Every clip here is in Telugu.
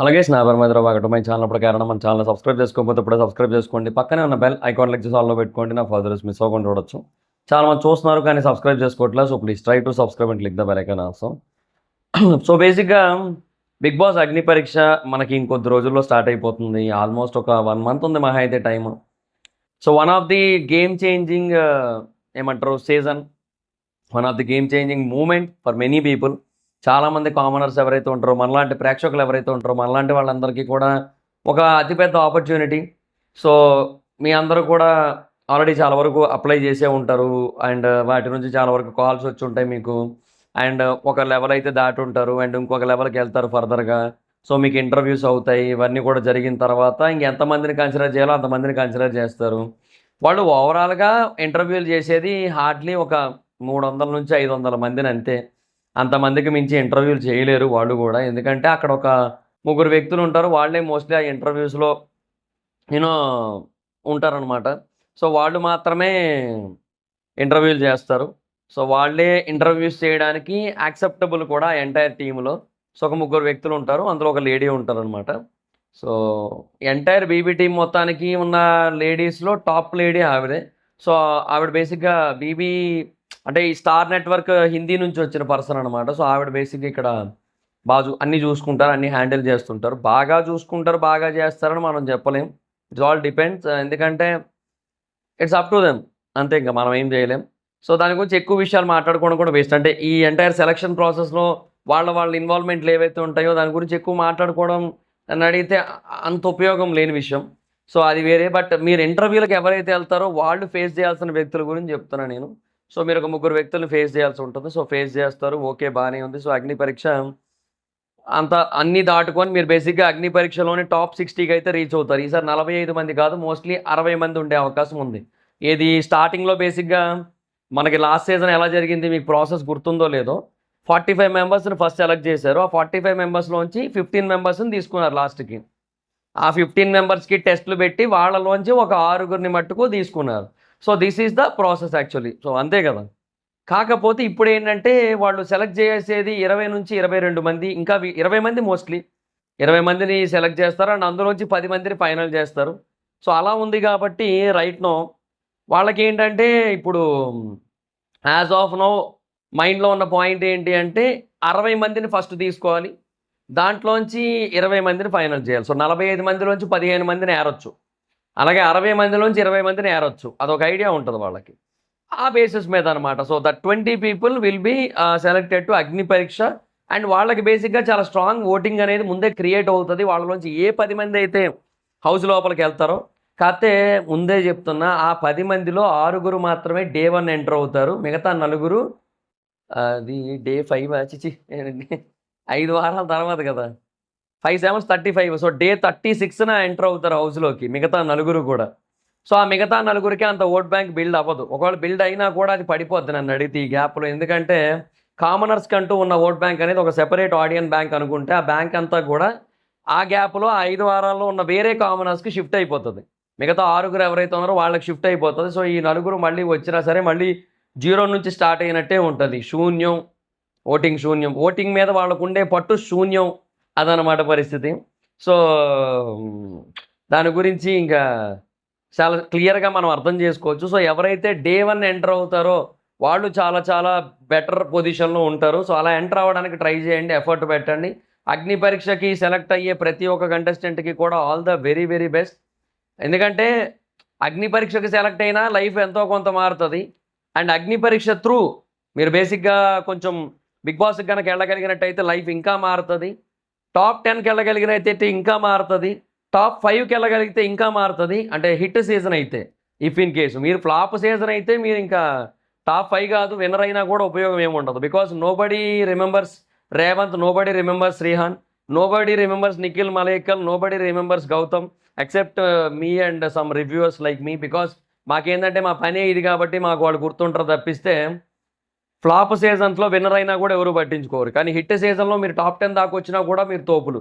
అలాగే నా పేరు మధురబాబు ఒకటి మై ఛానల్ ప్రకారం మన ఛానల్ సబ్స్క్రైబ్ చేసుకోకపోతే ఇప్పుడే సబ్స్క్రైబ్ చేసుకోండి. పక్కనే ఉన్న బెల్ ఐకాన్ క్లిక్ చేసి ఆల్లో పెట్టుకోండి. నా ఫర్దర్స్ మిస్ అవ్వకుండా చూడొచ్చు. చాలా మంది చూస్తున్నారు కానీ సబ్స్క్రైబ్ చేసుకోవట్లేదు. So please try to subscribe and click the bell icon also. So బేసిక్గా బిగ్ బాస్ అగ్ని పరీక్ష మనకి ఇంకొద్ది రోజుల్లో స్టార్ట్ అయిపోతుంది. ఆల్మోస్ట్ ఒక 1 మంత్ ఉంది మహా అయితే time. So one of the game changing ఏమంటారు season, one of the game changing moment for many people. చాలామంది కామనర్స్ ఎవరైతే ఉంటారో, మనలాంటి ప్రేక్షకులు ఎవరైతే ఉంటారో, మనలాంటి వాళ్ళందరికీ కూడా ఒక అతిపెద్ద ఆపర్చునిటీ. సో మీ అందరూ కూడా ఆల్రెడీ చాలా వరకు అప్లై చేసే ఉంటారు అండ్ వాటి నుంచి చాలా వరకు కాల్స్ వచ్చి ఉంటాయి మీకు. అండ్ ఒక లెవెల్ అయితే దాటి ఉంటారు అండ్ ఇంకొక లెవెల్కి వెళ్తారు ఫర్దర్గా. సో మీకు ఇంటర్వ్యూస్ అవుతాయి. ఇవన్నీ కూడా జరిగిన తర్వాత ఇంకెంతమందిని కన్సిడర్ చేయాలో అంతమందిని కన్సిడర్ చేస్తారు. వాళ్ళు ఓవరాల్గా ఇంటర్వ్యూలు చేసేది హార్డ్లీ ఒక 300 నుంచి 500 మందిని అంతే. అంతమందికి మించి ఇంటర్వ్యూలు చేయలేరు వాళ్ళు కూడా. ఎందుకంటే అక్కడ ఒక ముగ్గురు వ్యక్తులు ఉంటారు. వాళ్ళే మోస్ట్లీ ఆ ఇంటర్వ్యూస్లో యూనో ఉంటారనమాట. సో వాళ్ళు మాత్రమే ఇంటర్వ్యూలు చేస్తారు. సో వాళ్ళే ఇంటర్వ్యూస్ చేయడానికి యాక్సెప్టబుల్ కూడా ఎంటైర్ టీంలో. సో ఒక ముగ్గురు వ్యక్తులు ఉంటారు, అందులో ఒక లేడీ ఉంటారనమాట. సో ఎంటైర్ బీబీ టీం మొత్తానికి ఉన్న లేడీస్లో టాప్ లేడీ ఆవిడే. సో ఆవిడ బేసిక్గా బీబీ అంటే ఈ స్టార్ నెట్వర్క్ హిందీ నుంచి వచ్చిన పర్సన్ అనమాట. సో ఆవిడ బేసిక్గా ఇక్కడ బాగా అన్నీ చూసుకుంటారు, అన్నీ హ్యాండిల్ చేస్తుంటారు. బాగా చూసుకుంటారు, బాగా చేస్తారని మనం చెప్పలేం. It's all depends. ఎందుకంటే ఇట్స్ అప్ టు దెమ్, అంతే, ఇంకా మనం ఏం చేయలేం. సో దాని గురించి ఎక్కువ విషయాలు మాట్లాడుకోవడం కూడా వేస్ట్. అంటే ఈ ఎంటైర్ సెలక్షన్ ప్రాసెస్లో వాళ్ళ ఇన్వాల్వ్మెంట్లు ఏవైతే ఉంటాయో దాని గురించి ఎక్కువ మాట్లాడుకోవడం అని అడిగితే అంత ఉపయోగం లేని విషయం. సో అది వేరే. బట్ మీరు ఇంటర్వ్యూలకు ఎవరైతే వెళ్తారో వాళ్ళు ఫేస్ చేయాల్సిన వ్యక్తుల గురించి చెప్తున్నాను నేను. సో మీరు ఒక ముగ్గురు వ్యక్తులను ఫేస్ చేయాల్సి ఉంటుంది. సో ఫేస్ చేస్తారు, ఓకే, బాగానే ఉంది. సో అగ్ని పరీక్ష అంత అన్నీ దాటుకొని మీరు బేసిక్గా అగ్ని పరీక్షలోనే టాప్ 60కి అయితే రీచ్ అవుతారు. ఈసారి 45 మంది కాదు, మోస్ట్లీ 60 మంది ఉండే అవకాశం ఉంది. ఏది స్టార్టింగ్లో బేసిక్గా మనకి లాస్ట్ సీజన్ ఎలా జరిగింది మీకు ప్రాసెస్ గుర్తుందో లేదో, 45 మెంబర్స్ని ఫస్ట్ సెలెక్ట్ చేశారు. ఆ 45 మెంబర్స్లోంచి 15 మెంబర్స్ని తీసుకున్నారు లాస్ట్కి. ఆ 15 మెంబర్స్కి టెస్టులు పెట్టి వాళ్ళలోంచి ఒక 6గురిని మట్టుకు తీసుకున్నారు. So this is the process actually. So అంతే కదా. కాకపోతే ఇప్పుడు ఏంటంటే వాళ్ళు సెలెక్ట్ చేసేది 20 నుంచి 22 మంది, ఇంకా 20 మంది మోస్ట్లీ 20 మందిని సెలెక్ట్ చేస్తారు అండ్ అందులోంచి 10 మందిని ఫైనల్ చేస్తారు. సో అలా ఉంది కాబట్టి రైట్ నో వాళ్ళకి ఏంటంటే ఇప్పుడు యాజ్ ఆఫ్ నో మైండ్లో ఉన్న పాయింట్ ఏంటి అంటే 60 మందిని ఫస్ట్ తీసుకోవాలి, దాంట్లోంచి 20 మందిని ఫైనల్ చేయాలి. సో 45 మందిలోంచి 15 మందిని ఏరొచ్చు, అలాగే 60 మందిలోంచి 20 మందిని ఏరొచ్చు. అదొక ఐడియా ఉంటుంది వాళ్ళకి. ఆ బేసిస్ మీద అనమాట. So that 20 people will be selected to Agni Pariksha. And వాళ్ళకి బేసిక్గా చాలా స్ట్రాంగ్ ఓటింగ్ అనేది ముందే క్రియేట్ అవుతుంది. వాళ్ళలోంచి ఏ 10 మంది అయితే హౌస్ లోపలికి వెళ్తారో, కాకపోతే ముందే చెప్తున్నా, ఆ 10 మందిలో 6గురు మాత్రమే డే 1 ఎంటర్ అవుతారు. మిగతా 4గురు అది డే 5 చిచి 5 వారాల తర్వాత కదా, 5 7 35. సో డే 36న ఎంటర్ అవుతారు హౌస్లోకి మిగతా 4గురు కూడా. సో ఆ మిగతా 4గురికి అంత ఓట్ బ్యాంక్ బిల్డ్ అవ్వదు. ఒకవేళ బిల్డ్ అయినా కూడా అది పడిపోద్ది నన్ను అడిగితే ఈ గ్యాప్లో. ఎందుకంటే కామనర్స్కి అంటూ ఉన్న ఓట్ బ్యాంక్ అనేది ఒక సెపరేట్ ఆడియన్ బ్యాంక్ అనుకుంటే, ఆ బ్యాంక్ అంతా కూడా ఆ గ్యాప్లో 5 వారాల్లో ఉన్న వేరే కామనర్స్కి షిఫ్ట్ అయిపోతుంది. మిగతా 6గురు ఎవరైతే ఉన్నారో వాళ్ళకి షిఫ్ట్ అయిపోతుంది. సో ఈ 4గురు మళ్ళీ వచ్చినా సరే మళ్ళీ 0 నుంచి స్టార్ట్ అయినట్టే ఉంటుంది. శూన్యం, ఓటింగ్ శూన్యం, ఓటింగ్ మీద వాళ్ళకు ఉండే పట్టు శూన్యం, అదనమాట పరిస్థితి. సో దాని గురించి ఇంకా చాలా క్లియర్గా మనం అర్థం చేసుకోవచ్చు. సో ఎవరైతే డే 1 ఎంటర్ అవుతారో వాళ్ళు చాలా చాలా బెటర్ పొజిషన్లో ఉంటారు. సో అలా ఎంటర్ అవ్వడానికి ట్రై చేయండి, ఎఫర్ట్ పెట్టండి. అగ్ని పరీక్షకి సెలెక్ట్ అయ్యే ప్రతి ఒక్క కంటెస్టెంట్కి కూడా all the very very best. ఎందుకంటే అగ్ని పరీక్షకి సెలెక్ట్ అయినా లైఫ్ ఎంతో కొంత మారుతుంది. అండ్ అగ్ని పరీక్ష త్రూ మీరు బేసిక్గా కొంచెం బిగ్ బాస్కి కనుక వెళ్ళగలిగినట్టయితే లైఫ్ ఇంకా మారుతుంది. టాప్ 10కి వెళ్ళగలిగినట్టయితే ఇంకా మారుతుంది. టాప్ 5కి వెళ్ళగలిగితే ఇంకా మారుతుంది. అంటే హిట్ సీజన్ అయితే. ఇఫ్ ఇన్ కేసు మీరు ఫ్లాప్ సీజన్ అయితే మీరు ఇంకా టాప్ 5 కాదు, విన్నర్ అయినా కూడా ఉపయోగం ఏముండదు. Because nobody remembers Revanth, nobody remembers Srihan, nobody remembers Nikhil Maliyakkal, nobody remembers Gautham except me and some reviewers like me. Because మాకేంటంటే మా పనే ఇది కాబట్టి మాకు వాళ్ళు గుర్తుంటారు తప్పిస్తే ఫ్లాప్ సీజన్స్లో విన్నర్ అయినా కూడా ఎవరు పట్టించుకోరు. కానీ హిట్ సీజన్లో మీరు టాప్ 10 దాకా వచ్చినా కూడా మీరు తోపులు.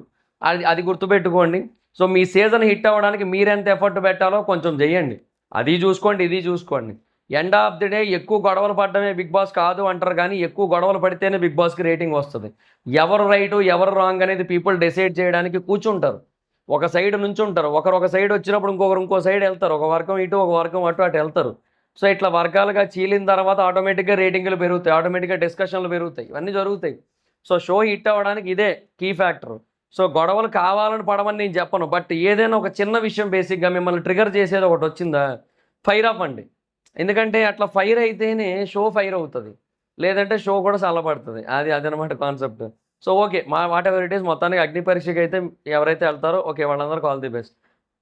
అది గుర్తుపెట్టుకోండి. సో మీ సీజన్ హిట్ అవ్వడానికి మీరు ఎంత ఎఫర్ట్ పెట్టాలో కొంచెం చేయండి. అది చూసుకోండి, ఇది చూసుకోండి. ఎండ్ ఆఫ్ ది డే ఎక్కువ గొడవలు పడడమే బిగ్ బాస్ కాదు అంటారు, కానీ ఎక్కువ గొడవలు పడితేనే బిగ్ బాస్కి రేటింగ్ వస్తుంది. ఎవరు రైటు ఎవరు రాంగ్ అనేది పీపుల్ డిసైడ్ చేయడానికి కూర్చుంటారు, ఒక సైడ్ నుంచి ఉంటారు. ఒకరు ఒక సైడ్ వచ్చినప్పుడు ఇంకొకరు ఇంకో సైడ్ వెళ్తారు, ఒక వర్గం ఇటు ఒక వర్గం అటు అటు వెళ్తారు. సో ఇట్లా వర్గాలుగా చీలిన తర్వాత ఆటోమేటిక్గా రేటింగ్లు పెరుగుతాయి, ఆటోమేటిక్గా డిస్కషన్లు పెరుగుతాయి, ఇవన్నీ జరుగుతాయి. సో షో హిట్ అవ్వడానికి ఇదే కీ ఫ్యాక్టర్. సో గొడవలు కావాలని పడమని నేను చెప్పను, బట్ ఏదైనా ఒక చిన్న విషయం బేసిక్గా మిమ్మల్ని ట్రిగర్ చేసేది ఒకటి వచ్చిందా, ఫైర్ ఆఫ్ అండి. ఎందుకంటే అట్లా ఫైర్ అయితేనే షో ఫైర్ అవుతుంది, లేదంటే షో కూడా చల్లబడుతుంది. అదనమాట concept. So okay, what ever it is, మొత్తానికి అగ్ని పరీక్షకి అయితే ఎవరైతే వెళ్తారో ఓకే, వాళ్ళందరికీ ఆల్ ది బెస్ట్.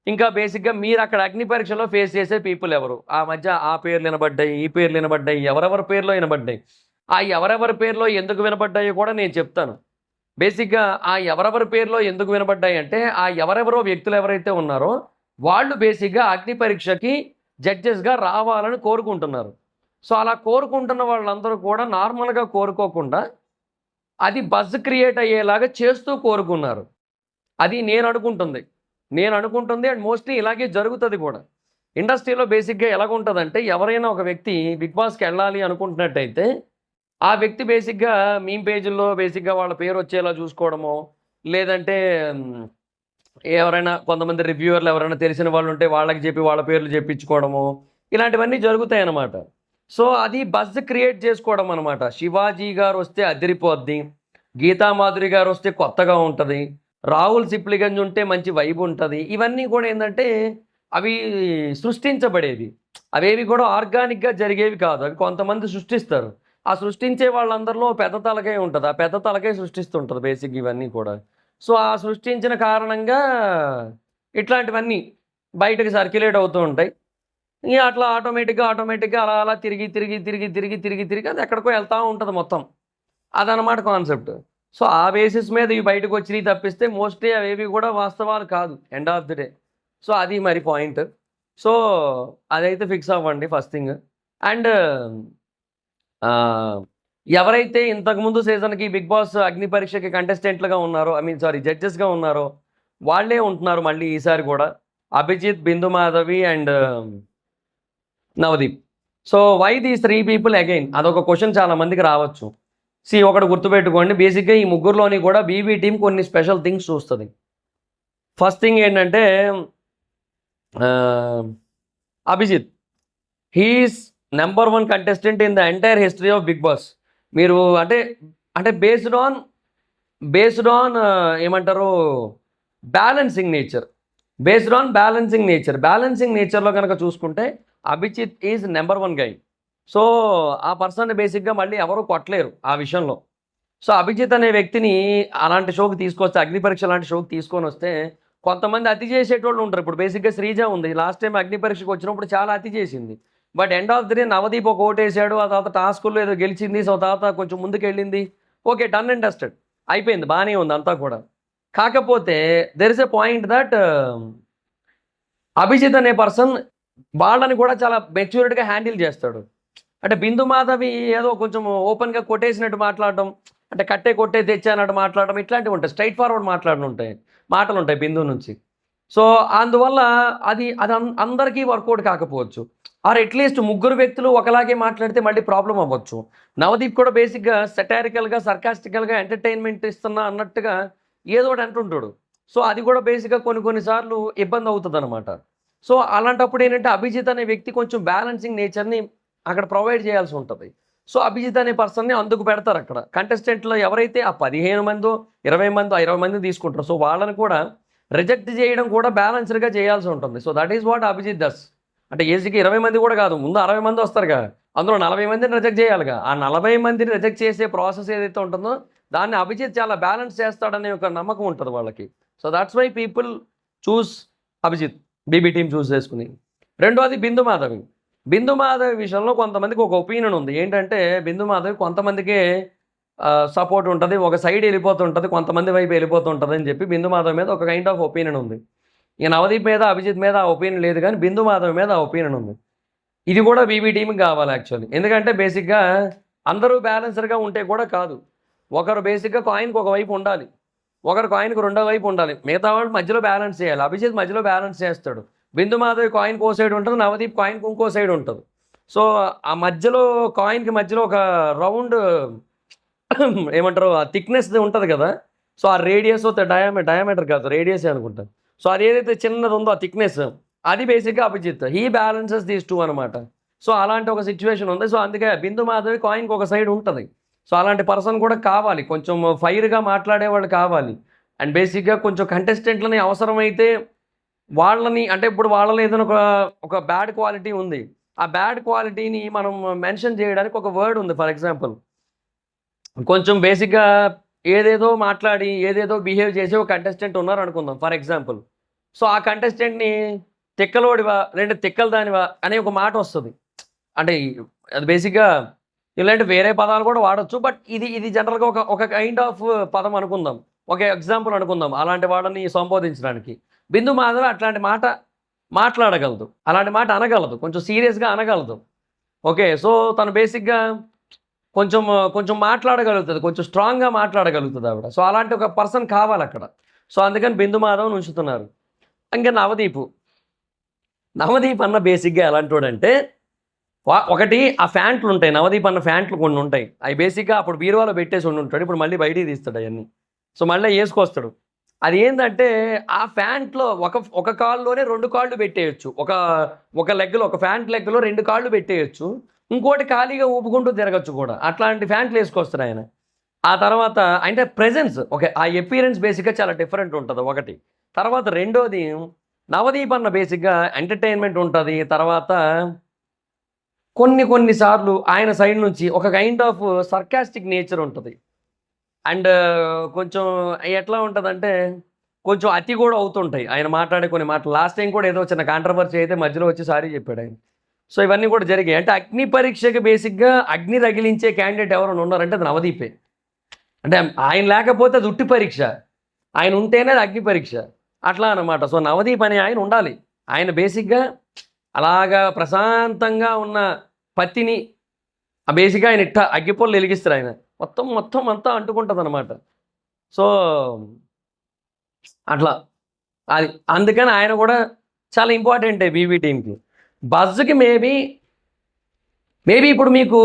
ఇంకా బేసిక్గా మీరు అక్కడ అగ్ని పరీక్షలో ఫేస్ చేసే పీపుల్ ఎవరు, ఆ మధ్య ఆ పేర్లు వినబడ్డాయి, ఈ పేర్లు వినబడ్డాయి, ఎవరెవరి పేర్లో వినబడ్డాయి, ఆ ఎవరెవరి పేర్లో ఎందుకు వినబడ్డాయో కూడా నేను చెప్తాను. బేసిక్గా ఆ ఎవరెవరి పేర్లో ఎందుకు వినబడ్డాయి అంటే, ఆ ఎవరెవరో వ్యక్తులు ఎవరైతే ఉన్నారో వాళ్ళు బేసిక్గా అగ్ని పరీక్షకి జడ్జెస్గా రావాలని కోరుకుంటున్నారు. సో అలా కోరుకుంటున్న వాళ్ళందరూ కూడా నార్మల్గా కోరుకోకుండా అది బజ్ క్రియేట్ అయ్యేలాగా చేస్తూ కోరుకున్నారు. అది నేను అనుకుంటుంది అండ్ మోస్ట్లీ ఇలాగే జరుగుతుంది కూడా. ఇండస్ట్రీలో బేసిక్గా ఎలాగుంటుందంటే, ఎవరైనా ఒక వ్యక్తి బిగ్ బాస్కి వెళ్ళాలి అనుకుంటున్నట్టయితే ఆ వ్యక్తి బేసిక్గా మీమ్ పేజీల్లో బేసిక్గా వాళ్ళ పేరు వచ్చేలా చూసుకోవడమో, లేదంటే ఎవరైనా కొంతమంది రివ్యూవర్లు ఎవరైనా తెలిసిన వాళ్ళు ఉంటే వాళ్ళకి చెప్పి వాళ్ళ పేర్లు చెప్పించుకోవడము, ఇలాంటివన్నీ జరుగుతాయి అన్నమాట. సో అది బజ్ క్రియేట్ చేసుకోవడం అనమాట. శివాజీ గారు వస్తే అదిరిపోద్ది, గీతామాధురి గారు వస్తే కొత్తగా ఉంటుంది, రాహుల్ సిప్లిగంజ్ ఉంటే మంచి వైబ్ ఉంటుంది. ఇవన్నీ కూడా ఏంటంటే అవి సృష్టించబడేవి, అవేవి కూడా ఆర్గానిక్గా జరిగేవి కాదు, అవి కొంతమంది సృష్టిస్తారు. ఆ సృష్టించే వాళ్ళందరిలో పెద్ద తలకాయ ఉంటుంది, ఆ పెద్ద తలకాయ సృష్టిస్తుంటుంది బేసిక్ ఇవన్నీ కూడా. సో ఆ సృష్టించిన కారణంగా ఇట్లాంటివన్నీ బయటకు సర్క్యులేట్ అవుతూ ఉంటాయి. ఇక అట్లా ఆటోమేటిక్గా అలా అలా తిరిగి అది ఎక్కడికో వెళ్తూ ఉంటుంది మొత్తం. అదనమాట కాన్సెప్ట్. సో ఆ బేసిస్ మీద ఇవి బయటకు వచ్చినవి తప్పిస్తే మోస్ట్లీ అవేవి కూడా వాస్తవాలు కాదు end of the day. So అది మరి పాయింట్. సో అదైతే ఫిక్స్ అవ్వండి ఫస్ట్ థింగ్. అండ్ ఎవరైతే ఇంతకుముందు సీజన్కి బిగ్ బాస్ అగ్ని పరీక్షకి కంటెస్టెంట్లుగా ఉన్నారో, జడ్జెస్గా ఉన్నారో వాళ్ళే ఉంటున్నారు మళ్ళీ ఈసారి కూడా. Abhijeet, Bindu Madhavi and Navdeep. So why these 3 people again, అదొక క్వశ్చన్ చాలా మందికి రావచ్చు. ఒకటి గుర్తుపెట్టుకోండి, బేసిక్గా ఈ ముగ్గురులోని కూడా బీబీ టీం కొన్ని స్పెషల్ థింగ్స్ చూస్తుంది. ఫస్ట్ థింగ్ ఏంటంటే Abhijeet, he is number 1 contestant in the entire history of Bigg Boss. మీరు అంటే బేస్డ్ ఆన్ ఏమంటారు, బ్యాలెన్సింగ్ నేచర్లో కనుక చూసుకుంటే Abhijeet is number 1 guy. So ఆ పర్సన్ బేసిక్గా మళ్ళీ ఎవరు కొట్టలేరు ఆ విషయంలో. సో అభిజిత్ అనే వ్యక్తిని అలాంటి షోకి తీసుకొస్తే, అగ్ని పరీక్ష లాంటి షోకి తీసుకొని వస్తే కొంతమంది అతి చేసేటోళ్ళు ఉంటారు. ఇప్పుడు బేసిక్గా శ్రీజ ఉంది, లాస్ట్ టైం అగ్ని పరీక్షకు వచ్చినప్పుడు చాలా అతి చేసింది. But end of the day Navdeep ఒక ఓటేసాడు, ఆ తర్వాత టాస్కుల్లో ఏదో గెలిచింది, సో తర్వాత కొంచెం ముందుకు వెళ్ళింది, ఓకే డన్ అండ్ డస్టెడ్ అయిపోయింది, బాగానే ఉంది అంతా కూడా. కాకపోతే there is a point that Abhijit అనే పర్సన్ వాళ్ళని కూడా చాలా మెచ్యూరిటీగా హ్యాండిల్ చేస్తాడు. అంటే బిందు మాధవి ఏదో కొంచెం ఓపెన్గా కొట్టేసినట్టు మాట్లాడడం, అంటే కొట్టే తెచ్చానట్టు మాట్లాడడం, ఇట్లాంటివి ఉంటాయి, స్ట్రైట్ ఫార్వర్డ్ మాటలు ఉంటాయి బిందు నుంచి. సో అందువల్ల అది అందరికీ వర్కౌట్ కాకపోవచ్చు, ఆర్ అట్లీస్ట్ ముగ్గురు వ్యక్తులు ఒకలాగే మాట్లాడితే మళ్ళీ ప్రాబ్లం అవ్వచ్చు. నవదీప్ కూడా బేసిక్గా సెటారికల్గా సర్కాస్టికల్గా ఎంటర్టైన్మెంట్ ఇస్తున్నా అన్నట్టుగా ఏదో ఒకటి అంటుంటాడు. సో అది కూడా బేసిక్గా కొన్నిసార్లు ఇబ్బంది అవుతుంది అనమాట. సో అలాంటప్పుడు ఏంటంటే అభిజిత్ అనే వ్యక్తి కొంచెం బ్యాలెన్సింగ్ నేచర్ని అక్కడ ప్రొవైడ్ చేయాల్సి ఉంటుంది. సో అభిజిత్ అనే పర్సన్ని అందుకు పెడతారు అక్కడ. కంటెస్టెంట్లో ఎవరైతే ఆ 15 మందో 20 మందో 20 మంది తీసుకుంటారు, సో వాళ్ళని కూడా రిజెక్ట్ చేయడం కూడా బ్యాలెన్స్డ్గా చేయాల్సి ఉంటుంది. So that is what Abhijeet does. అంటే ఏసీకి 20 మంది కూడా కాదు, ముందు 60 మంది వస్తారుగా, అందులో 40 మందిని రిజెక్ట్ చేయాలిగా. ఆ 40 మందిని రిజెక్ట్ చేసే ప్రాసెస్ ఏదైతే ఉంటుందో దాన్ని అభిజిత్ చాలా బ్యాలెన్స్ చేస్తాడనే ఒక నమ్మకం ఉంటుంది వాళ్ళకి. So that's why people choose Abhijeet, BB team choose చేసుకుని. రెండోది బిందు మాధవి విషయంలో కొంతమందికి ఒక ఒపీనియన్ ఉంది. ఏంటంటే బిందు మాధవి కొంతమందికే సపోర్ట్ ఉంటుంది, ఒక సైడ్ వెళ్ళిపోతుంటుంది, కొంతమంది వైపు వెళ్ళిపోతుంటుంది అని చెప్పి బిందు మాధవి మీద ఒక కైండ్ ఆఫ్ ఒపీనియన్ ఉంది. ఇక నవదీప్ మీద అభిజిత్ మీద ఆ ఒపీనియన్ లేదు, కానీ బిందు మాధవి మీద ఆ ఒపీనియన్ ఉంది. ఇది కూడా బీబీ టీంకి కావాలి యాక్చువల్లీ. ఎందుకంటే బేసిక్గా అందరూ బ్యాలెన్సర్గా ఉంటే కూడా కాదు, ఒకరు బేసిక్గా కాయిన్కి ఒక వైపు ఉండాలి, ఒకరు కాయిన్కి రెండో వైపు ఉండాలి, మిగతా వాళ్ళు మధ్యలో బ్యాలెన్స్ చేయాలి. అభిజిత్ మధ్యలో బ్యాలెన్స్ చేస్తాడు. బిందు మాధవి కాయిన్కి ఓ సైడ్ ఉంటుంది, నవదీప్ కాయిన్కి ఇంకో సైడ్ ఉంటుంది. సో ఆ మధ్యలో కాయిన్కి మధ్యలో ఒక రౌండ్ ఏమంటారు ఆ థిక్నెస్ ఉంటుంది కదా. సో ఆ రేడియస్ డయామీటర్ కాదు, రేడియస్ అనుకుంటాను. సో అది ఏదైతే చిన్నది ఉందో ఆ థిక్నెస్, అది బేసిక్గా Abhijit he balances these two అనమాట. సో అలాంటి ఒక సిచ్యువేషన్ ఉంది. సో అందుకే బిందు మాధవి కాయిన్కి ఒక సైడ్ ఉంటుంది. సో అలాంటి పర్సన్ కూడా కావాలి, కొంచెం ఫైర్గా మాట్లాడేవాళ్ళు కావాలి. అండ్ బేసిక్గా కొంచెం కంటెస్టెంట్లని అవసరమైతే వాళ్ళని, అంటే ఇప్పుడు వాళ్ళలో ఏదైనా ఒక బ్యాడ్ క్వాలిటీ ఉంది, ఆ బ్యాడ్ క్వాలిటీని మనం మెన్షన్ చేయడానికి ఒక వర్డ్ ఉంది. ఫర్ ఎగ్జాంపుల్ కొంచెం బేసిక్గా ఏదేదో మాట్లాడి ఏదేదో బిహేవ్ చేసి ఒక కంటెస్టెంట్ ఉన్నారు అనుకుందాం ఫర్ ఎగ్జాంపుల్. సో ఆ కంటెస్టెంట్ని తిక్కలోడివా రెండు తిక్కల దానివా అనే ఒక మాట వస్తుంది. అంటే అది బేసిక్గా ఇలాంటి వేరే పదాలు కూడా వాడచ్చు, బట్ ఇది ఇది జనరల్గా ఒక ఒక కైండ్ ఆఫ్ పదం అనుకుందాం, ఒక ఎగ్జాంపుల్ అనుకుందాం అలాంటి వాళ్ళని సంబోధించడానికి. బిందు మాధవ్ అట్లాంటి మాట మాట్లాడగలదు, అలాంటి మాట అనగలదు, కొంచెం సీరియస్గా అనగలదు. ఓకే, సో తను బేసిక్గా కొంచెం కొంచెం మాట్లాడగలుగుతుంది, కొంచెం స్ట్రాంగ్గా మాట్లాడగలుగుతుంది ఆవిడ. సో అలాంటి ఒక పర్సన్ కావాలి అక్కడ. సో అందుకని బిందు మాధవ్ ఉంచుతున్నారు. ఇంకా నవదీప్ అన్న బేసిక్గా ఎలాంటి వాడంటే, ఒకటి ఆ ఫ్యాంట్లు ఉంటాయి, నవదీప్ అన్న ఫ్యాంట్లు కొన్ని ఉంటాయి, అవి బేసిక్గా అప్పుడు బీరువాలో పెట్టేసి ఉంటాడు, ఇప్పుడు మళ్ళీ బయటికి తీస్తాడు అవన్నీ. సో మళ్ళీ వేసుకొస్తాడు. అది ఏంటంటే ఆ ఫ్యాంట్లో ఒక కాల్లోనే 2 కాళ్ళు పెట్టేయచ్చు, ఒక లెగ్లో, ఒక ఫ్యాంట్ లెగ్లో 2 కాళ్ళు పెట్టేయచ్చు, ఇంకోటి ఖాళీగా ఊపుకుంటూ తిరగచ్చు కూడా. అట్లాంటి ఫ్యాంట్లు వేసుకొస్తాడు ఆయన. ఆ తర్వాత అంటే ప్రెజెన్స్, ఓకే, ఆ ఎపీరెన్స్ బేసిక్గా చాలా డిఫరెంట్ ఉంటుంది ఒకటి. తర్వాత రెండోది, నవదీప్ అన్న బేసిక్గా ఎంటర్టైన్మెంట్ ఉంటుంది. తర్వాత కొన్నిసార్లు ఆయన సైడ్ నుంచి ఒక కైండ్ ఆఫ్ సర్కాస్టిక్ నేచర్ ఉంటుంది. అండ్ కొంచెం ఎట్లా ఉంటుందంటే కొంచెం అతి కూడా అవుతుంటాయి ఆయన మాట్లాడే కొన్ని మాటలు. లాస్ట్ టైం కూడా ఏదో చిన్న కాంట్రవర్సీ అయితే మధ్యలో వచ్చి సారీ చెప్పాడు ఆయన. సో ఇవన్నీ కూడా జరిగాయి. అంటే అగ్ని పరీక్షకి బేసిక్గా అగ్ని రగిలించే క్యాండిడేట్ ఎవరైనా ఉన్నారంటే అది నవదీపే. అంటే ఆయన లేకపోతే అది ఉట్టి పరీక్ష, ఆయన ఉంటేనే అది అగ్ని పరీక్ష, అట్లా అనమాట. సో నవదీప్ అనే ఆయన ఉండాలి. ఆయన బేసిక్గా అలాగా ప్రశాంతంగా ఉన్న పత్తిని బేసిక్గా ఆయన ఇట్ట అగ్గిపొల్లు వెలిగిస్తారు ఆయన, మొత్తం అంతా అంటుకుంటుంది అనమాట. సో అట్లా అది అందుకని ఆయన కూడా చాలా ఇంపార్టెంటే బీబీ టీంకి. బజ్కి మేబీ ఇప్పుడు మీకు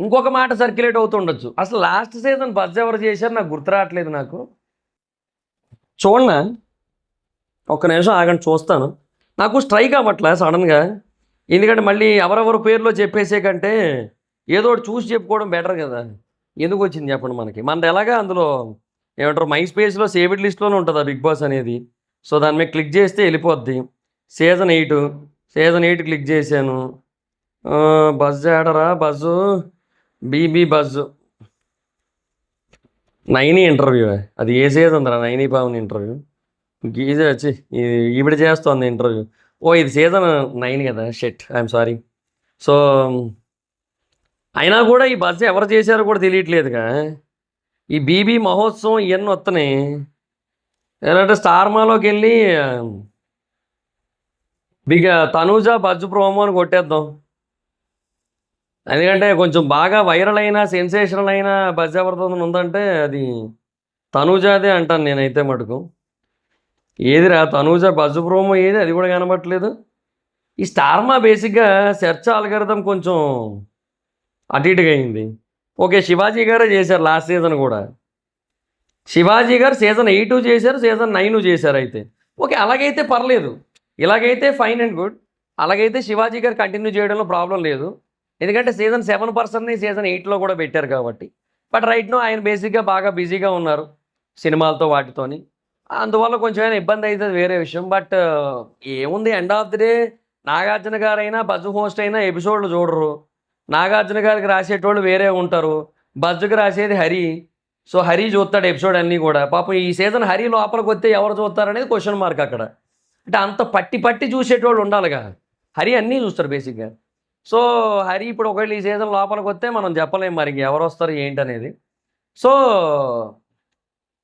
ఇంకొక మాట సర్క్యులేట్ అవుతుండొచ్చు, అసలు లాస్ట్ సీజన్ బజ్ ఎవరు చేశారు నాకు గుర్తు రావట్లేదు. నాకు చూడనా, ఒక్క నిమిషం ఆగండి చూస్తాను. నాకు స్ట్రైక్ అవ్వట్లే సడన్గా, ఎందుకంటే మళ్ళీ ఎవరెవరు పేర్లో చెప్పేసే కంటే ఏదో ఒకటి చూసి చెప్పుకోవడం బెటర్ కదా. ఎందుకు వచ్చింది చెప్పండి మనది ఎలాగా అందులో ఏమంటారు మై స్పేస్లో సేవ్డ్ లిస్ట్లోనే ఉంటుంది ఆ బిగ్ బాస్ అనేది. సో దాని మీద క్లిక్ చేస్తే వెళ్ళిపోద్ది. సీజన్ 8 క్లిక్ చేశాను. బజ్ ఆడరా, బజ్జు బీబీ బజ్జు నైనీ ఇంటర్వ్యూ, అది ఏ సీజన్ రా నైనీ పావని ఇంటర్వ్యూ, గీజే వచ్చి ఈవిడ చేస్తోంది ఇంటర్వ్యూ. ఓ ఇది సీజన్ 9 కదా, షెట్ ఐఎమ్ సారీ. సో అయినా కూడా ఈ బజ్ ఎవరు చేశారో కూడా తెలియట్లేదుగా. ఈ బీబీ మహోత్సవం ఇవన్నీ వస్తున్నాయి. ఏంటంటే స్టార్మాలోకి వెళ్ళి తనూజ బజ్ ప్రోమో అని కొట్టేద్దాం, ఎందుకంటే కొంచెం బాగా వైరల్ అయిన సెన్సేషనల్ అయిన బజ్ ఎవరితో ఉందంటే అది తనూజాదే అంటాను నేనైతే మటుకు. ఏదిరా తనూజ బజ్ ప్రోమో ఏది, అది కూడా కనబట్టలేదు. ఈ స్టార్మా బేసిక్గా సెర్చ్ ఆల్గరిథం కొంచెం అటు ఇటుగా అయింది. ఓకే, శివాజీ గారే చేశారు లాస్ట్ సీజన్ కూడా. శివాజీ గారు సీజన్ 8 చేశారు, సీజన్ 9 చేశారు. అయితే ఓకే, అలాగైతే పర్లేదు, ఇలాగైతే ఫైన్ అండ్ గుడ్. అలాగైతే శివాజీ గారు కంటిన్యూ చేయడంలో ప్రాబ్లం లేదు, ఎందుకంటే సీజన్ 7 పర్సన్ని సీజన్ 8లో కూడా పెట్టారు కాబట్టి. బట్ రైట్ నో ఆయన బేసిక్గా బాగా బిజీగా ఉన్నారు సినిమాలతో వాటితోని, అందువల్ల కొంచెం అయినా ఇబ్బంది అవుతుంది, వేరే విషయం. బట్ ఏముంది, end of the day Nagarjuna గారైనా బజ్ హోస్ట్ అయినా ఎపిసోడ్లు చూడరు. నాగార్జున గారికి రాసేటోళ్ళు వేరే ఉంటారు, బజ్కి రాసేది హరి. సో హరి చూస్తాడు ఎపిసోడ్ అన్నీ కూడా. పాపం ఈ సీజన్ హరి లోపలికి వస్తే ఎవరు చూస్తారనేది క్వశ్చన్ మార్క్ అక్కడ. అంటే అంత పట్టి చూసేటోళ్ళు ఉండాలిగా, హరి అన్నీ చూస్తారు బేసిక్గా. సో హరి ఇప్పుడు ఒకవేళ ఈ సీజన్ లోపలికి వస్తే మనం చెప్పలేం మరి ఎవరు వస్తారు ఏంటనేది. సో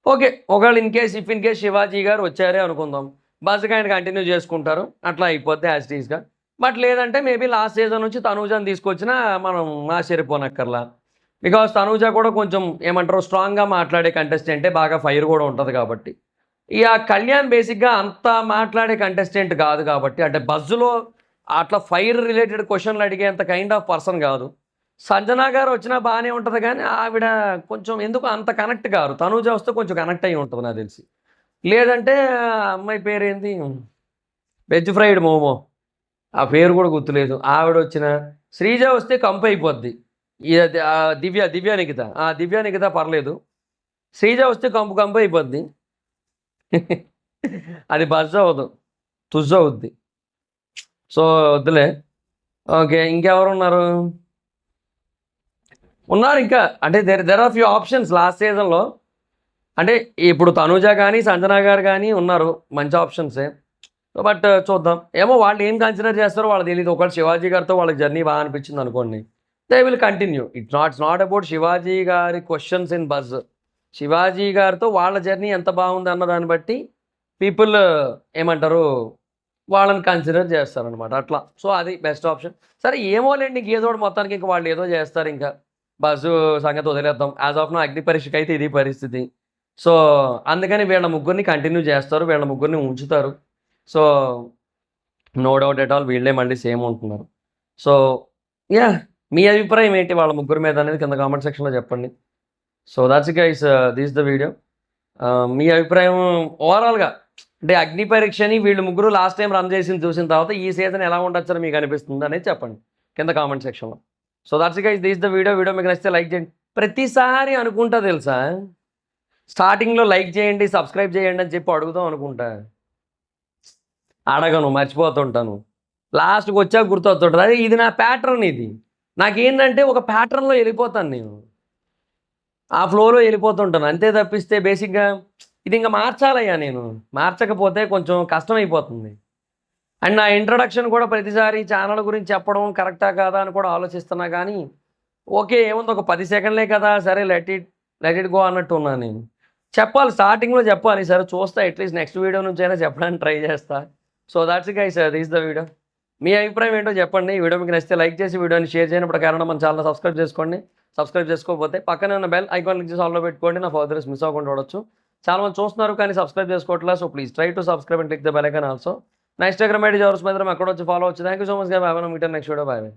ఓకే, ఒకవేళ ఇన్ కేస్ శివాజీ గారు వచ్చారే అనుకుందాం, బజ్కి ఆయన కంటిన్యూ చేసుకుంటారు, అట్లా అయిపోద్ది యాజ్ టీజ్గా. బట్ లేదంటే మేబీ లాస్ట్ సీజన్ నుంచి తనూజాని తీసుకొచ్చినా మనం ఆశ్చర్యపోనక్కర్లా. బికాస్ తనూజ కూడా కొంచెం ఏమంటారు స్ట్రాంగ్గా మాట్లాడే కంటెస్టెంటే, బాగా ఫైర్ కూడా ఉంటుంది కాబట్టి. ఇక కళ్యాణ్ బేసిక్గా అంత మాట్లాడే కంటెస్టెంట్ కాదు కాబట్టి, అంటే బజ్లో అట్లా ఫైర్ రిలేటెడ్ క్వశ్చన్లు అడిగేంత కైండ్ ఆఫ్ పర్సన్ కాదు. సంజన గారు వచ్చినా బాగానే ఉంటుంది కానీ ఆవిడ కొంచెం ఎందుకు అంత కనెక్ట్ కారు. తనూజ వస్తే కొంచెం కనెక్ట్ అయ్యి ఉంటుంది నాకు తెలిసి. లేదంటే అమ్మాయి పేరేంటి, వెజ్ ఫ్రైడ్ మోమో, ఆ పేరు కూడా గుర్తులేదు, ఆవిడ వచ్చిన. శ్రీజ వస్తే కంపు అయిపోద్ది. దివ్య నిఖిత, దివ్య నిఖిత పర్లేదు. శ్రీజ వస్తే కంపు అయిపోద్ది. అది బజ్ అవ్వదు, తుజ్ అవుద్ది. సో వద్దులే. ఓకే, ఇంకెవరు ఉన్నారు ఇంకా అంటే there are few options last సీజన్లో. అంటే ఇప్పుడు తనూజ కానీ సంజన గారు కానీ ఉన్నారు, మంచి ఆప్షన్సే. బట్ చూద్దాం, ఏమో వాళ్ళు ఏం కన్సిడర్ చేస్తారో వాళ్ళకి తెలియదు. ఒకటి శివాజీ గారితో వాళ్ళకి జర్నీ బాగా అనిపించింది అనుకోండి, they will continue. It's not about Shivaji గారి క్వశ్చన్స్ ఇన్ బజ్. శివాజీ గారితో వాళ్ళ జర్నీ ఎంత బాగుంది అన్న దాన్ని బట్టి పీపుల్ ఏమంటారు, వాళ్ళని కన్సిడర్ చేస్తారనమాట అట్లా. సో అది బెస్ట్ ఆప్షన్. సరే ఏమోలేండి, ఏదో మొత్తానికి ఇంకా వాళ్ళు ఏదో చేస్తారు. ఇంకా బస్సు సంగతి వదిలేద్దాం. యాజ్ ఆఫ్ నా అగ్ని పరీక్షకి అయితే ఇది పరిస్థితి. సో అందుకని వీళ్ళ ముగ్గురిని కంటిన్యూ చేస్తారు, వీళ్ళ ముగ్గురిని ఉంచుతారు. So no doubt at all వీళ్ళే మళ్ళీ సేమ్ ఉంటున్నారు. సో యా, మీ అభిప్రాయం ఏంటి వాళ్ళ ముగ్గురు మీద అనేది కింద కామెంట్ సెక్షన్లో చెప్పండి. So that's guys, this the video. మీ అభిప్రాయం ఓవరాల్గా అంటే అగ్ని పరీక్షని వీళ్ళు ముగ్గురు లాస్ట్ టైం రన్ చేసి చూసిన తర్వాత ఈ సీజన్ ఎలా ఉండొచ్చని మీకు అనిపిస్తుంది అనేది చెప్పండి కింద కామెంట్ సెక్షన్లో. So that's guys, this the video మీకు నచ్చితే లైక్ చేయండి. ప్రతిసారి అనుకుంటా తెలుసా, స్టార్టింగ్లో లైక్ చేయండి సబ్స్క్రైబ్ చేయండి అని చెప్పి అడుగుదాం అనుకుంటా, అడగను, మర్చిపోతుంటాను. లాస్ట్కి వచ్చాక గుర్తొస్తుంటుంది. అదే ఇది నా ప్యాటర్న్. ఇది నాకేంటంటే ఒక ప్యాటర్న్లో వెళ్ళిపోతాను నేను, ఆ ఫ్లోలో వెళ్ళిపోతుంటాను అంతే. తప్పిస్తే బేసిక్గా ఇది ఇంకా మార్చాలయ్యా, నేను మార్చకపోతే కొంచెం కష్టమైపోతుంది. అండ్ నా ఇంట్రడక్షన్ కూడా ప్రతిసారి ఛానల్ గురించి చెప్పడం కరెక్టా కాదా అని కూడా ఆలోచిస్తున్నా. కానీ ఓకే ఏముంది, ఒక 10 సెకండ్లే కదా, సరే లెట్ ఇట్ గో అన్నట్టు ఉన్నాను నేను. చెప్పాలి, స్టార్టింగ్లో చెప్పాలి. సరే చూస్తా, అట్లీస్ట్ నెక్స్ట్ వీడియో నుంచి అయినా చెప్పడానికి ట్రై చేస్తా. So that's guys, this the video. మీ అభిప్రాయం ఏంటో చెప్పండి. ఈ వీడియో మీకు నచ్చితే లైక్ చేసి వీడియోని షేర్ చేయనప్పుడు కారణం మన ఛానల్ సబ్స్క్రైబ్ చేసుకోండి. సబ్స్క్రైబ్ చేసుకోకపోతే పక్కనే ఉన్న బెల్ ఐకాన్ క్లిక్ చేసి ఆల్లో పెట్టుకోండి, నా ఫర్దర్స్ మిస్ అవ్వకుండా చూడొచ్చు. చాలా మంది చూస్తున్నారు కానీ సబ్స్క్రైబ్ చేసుకోవట్లేదు. So please try to subscribe and click the bell icon also. నా ఇన్స్టాగ్రామ్ ఐడి జవర్స్ మీద అక్కడ వచ్చి ఫాలో వచ్చు. Thank you so much. Bye, next video. Bye.